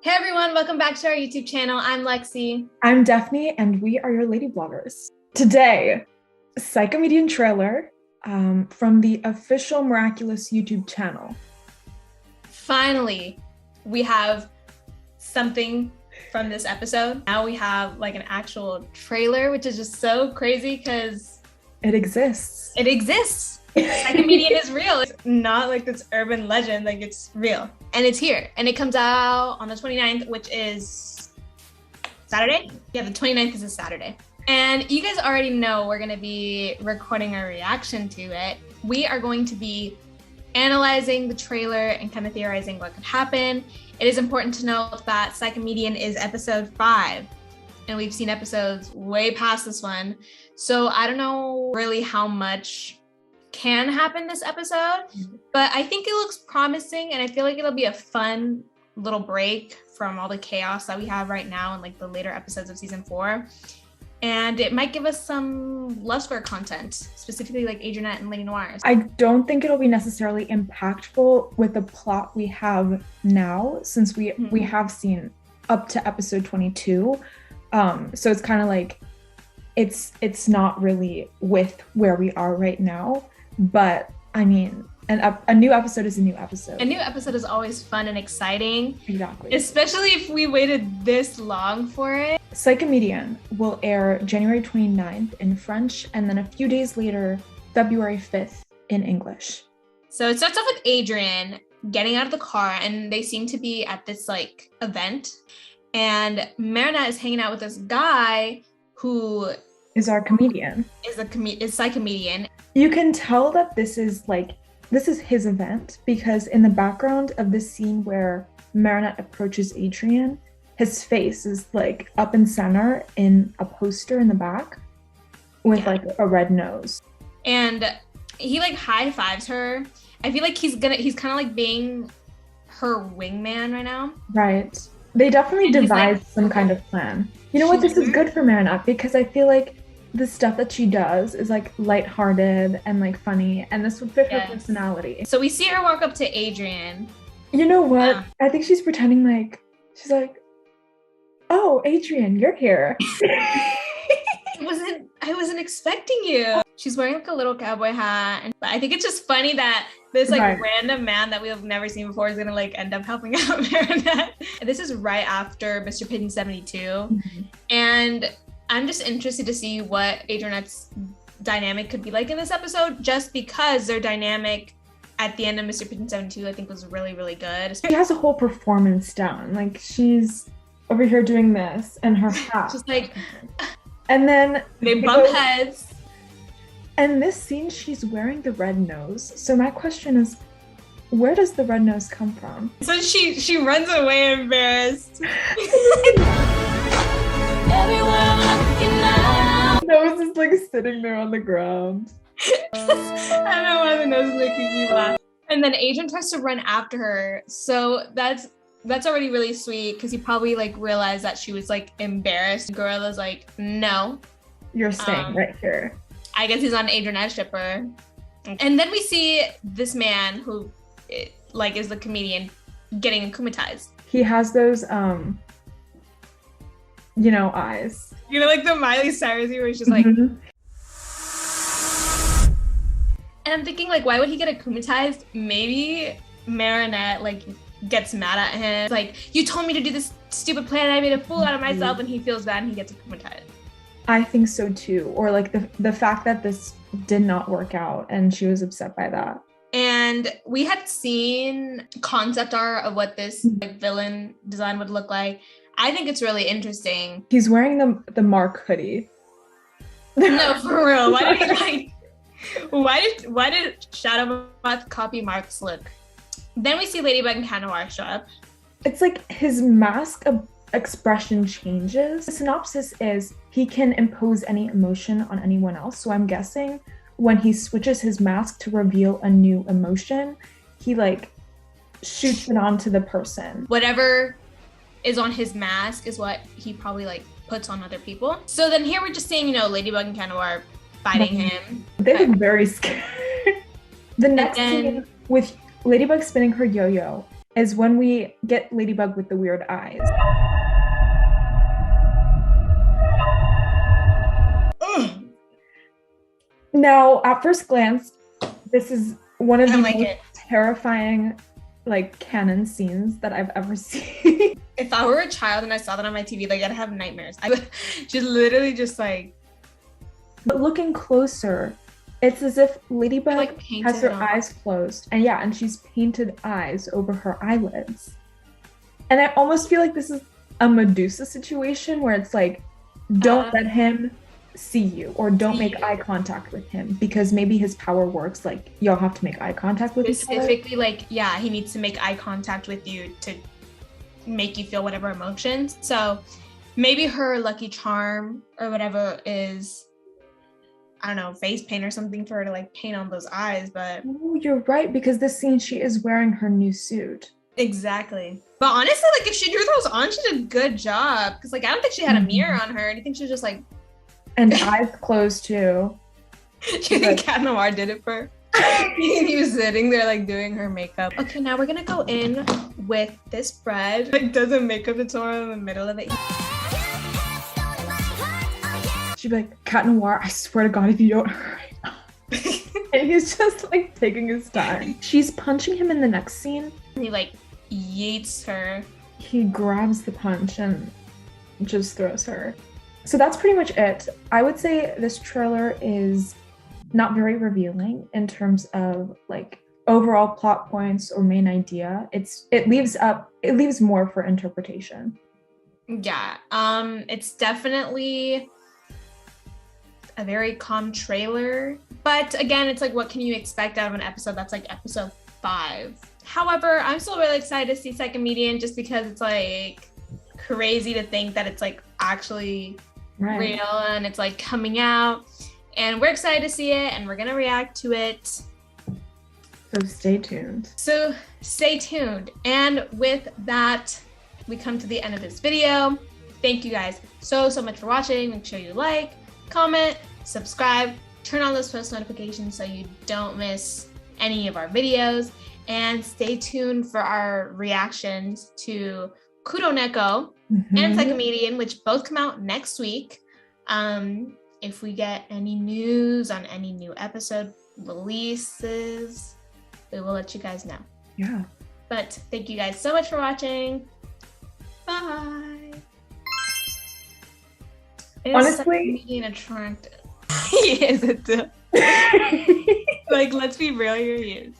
Hey everyone, welcome back to our YouTube channel. I'm Lexy. I'm Defne, and we are your LadyBloggers. Today, Psycomedian trailer from the official Miraculous YouTube channel. Finally, we have something from this episode. Now we have like an actual trailer, which is just so crazy because it exists. It exists. Psycomedian is real. It's not like this urban legend, like it's real. And it's here. And it comes out on the 29th, which is Saturday? Yeah, the 29th is a Saturday. And you guys already know we're gonna be recording a reaction to it. We are going to be analyzing the trailer and kind of theorizing what could happen. It is important to note that Psycomedian is episode 5. And we've seen episodes way past this one. So I don't know really how much can happen this episode, but I think it looks promising, and I feel like it'll be a fun little break from all the chaos that we have right now in like the later episodes of season 4. And it might give us some love story content, specifically like Adrianette and Lady Noir. I don't think it'll be necessarily impactful with the plot we have now, since we have seen up to episode 22. So it's kind of like it's not really with where we are right now. But I mean, a new episode is a new episode. A new episode is always fun and exciting. Exactly. Especially if we waited this long for it. Psycomedian will air January 29th in French, and then a few days later, February 5th in English. So it starts off with Adrian getting out of the car, and they seem to be at this like event. And Marinette is hanging out with this guy who is our comedian. Is Psycomedian. You can tell that this is his event, because in the background of this scene where Marinette approaches Adrian, his face is like up in center in a poster in the back with like a red nose. And he like high fives her. I feel like he's kind of like being her wingman right now. Right. They definitely devised some kind of plan. You know what? This is good for Marinette, because I feel like the stuff that she does is like lighthearted and like funny, and this would fit her personality. So we see her walk up to Adrian. You know what? I think she's pretending like, she's like, oh, Adrian, you're here. I wasn't expecting you. She's wearing like a little cowboy hat. And I think it's just funny that this like random man that we have never seen before is gonna like end up helping out Marinette. And this is right after Mr. Pigeon 72. And I'm just interested to see what Adrianette's dynamic could be like in this episode, just because their dynamic at the end of Mr. Pigeon 72, I think, was really, really good. She has a whole performance down. Like, she's over here doing this and her hat. Just like, and then they bump heads. And this scene, she's wearing the red nose. So my question is, where does the red nose come from? So she runs away embarrassed. Nose is like sitting there on the ground. I don't know why the nose is making me laugh. And then Adrian tries to run after her. So that's already really sweet, because he probably like realized that she was like embarrassed. Gorilla's like, no. You're staying right here. I guess he's on Adrianette's shipper. And then we see this man who like is the comedian getting akumatized. He has those you know, eyes. You know, like the Miley Cyrus where he's just like. And I'm thinking, like, why would he get akumatized? Maybe Marinette like gets mad at him. It's like, you told me to do this stupid plan and I made a fool out of myself, and he feels bad and he gets akumatized. I think so too. Or like the fact that this did not work out and she was upset by that. And we had seen concept art of what this like villain design would look like. I think it's really interesting. He's wearing the Mark hoodie. No, for real. Why did Shadowmoth copy Mark's look? Then we see Ladybug and NOIR show up. It's like his mask expression changes. The synopsis is he can impose any emotion on anyone else. So I'm guessing when he switches his mask to reveal a new emotion, he like shoots it onto the person. Whatever is on his mask is what he probably like puts on other people. So then here we're just seeing, you know, Ladybug and NOIR fighting him. They look very scared. The next scene with Ladybug spinning her yo-yo, is when we get Ladybug with the weird eyes. Now, at first glance, this is one of the most terrifying, like, canon scenes that I've ever seen. If I were a child and I saw that on my TV, like, I'd have nightmares. I would just literally just like. But looking closer, it's as if Ladybug like has her eyes closed, and yeah, and she's painted eyes over her eyelids. And I almost feel like this is a Medusa situation where it's like, don't let him see you, or don't make eye contact with him, because maybe his power works like y'all have to make eye contact with each other. Specifically, like, yeah, he needs to make eye contact with you to make you feel whatever emotions. So maybe her lucky charm or whatever is, I don't know, face paint or something for her to like paint on those eyes. But oh, you're right, because this scene she is wearing her new suit. Exactly. But honestly, like, if she drew those on, she did a good job, because like I don't think she had a mirror on her. I think she was just like, and eyes closed too. Do you think Cat Noir did it for her? He was sitting there like doing her makeup. Okay, now we're gonna go in with this spread. Like, does a makeup tutorial in the middle of it. She'd be like, Cat Noir, I swear to God, if you don't hurry up. And he's just like taking his time. She's punching him in the next scene. He like yeets her. He grabs the punch and just throws her. So that's pretty much it. I would say this trailer is not very revealing in terms of like overall plot points or main idea. It leaves more for interpretation. Yeah, it's definitely a very calm trailer, but again, it's like, what can you expect out of an episode that's like episode 5? However, I'm still really excited to see Psycomedian, just because it's like crazy to think that it's like actually real and it's like coming out, and we're excited to see it and we're gonna react to it. So stay tuned. And with that, we come to the end of this video. Thank you guys so much for watching. Make sure you like, comment, subscribe, turn on those post notifications so you don't miss any of our videos, and stay tuned for our reactions to Kuroneko and Psycomedian, which both come out next week. If we get any news on any new episode releases, we will let you guys know. Yeah. But thank you guys so much for watching. Bye. Honestly, being attractive. He is a like, let's be real, he is.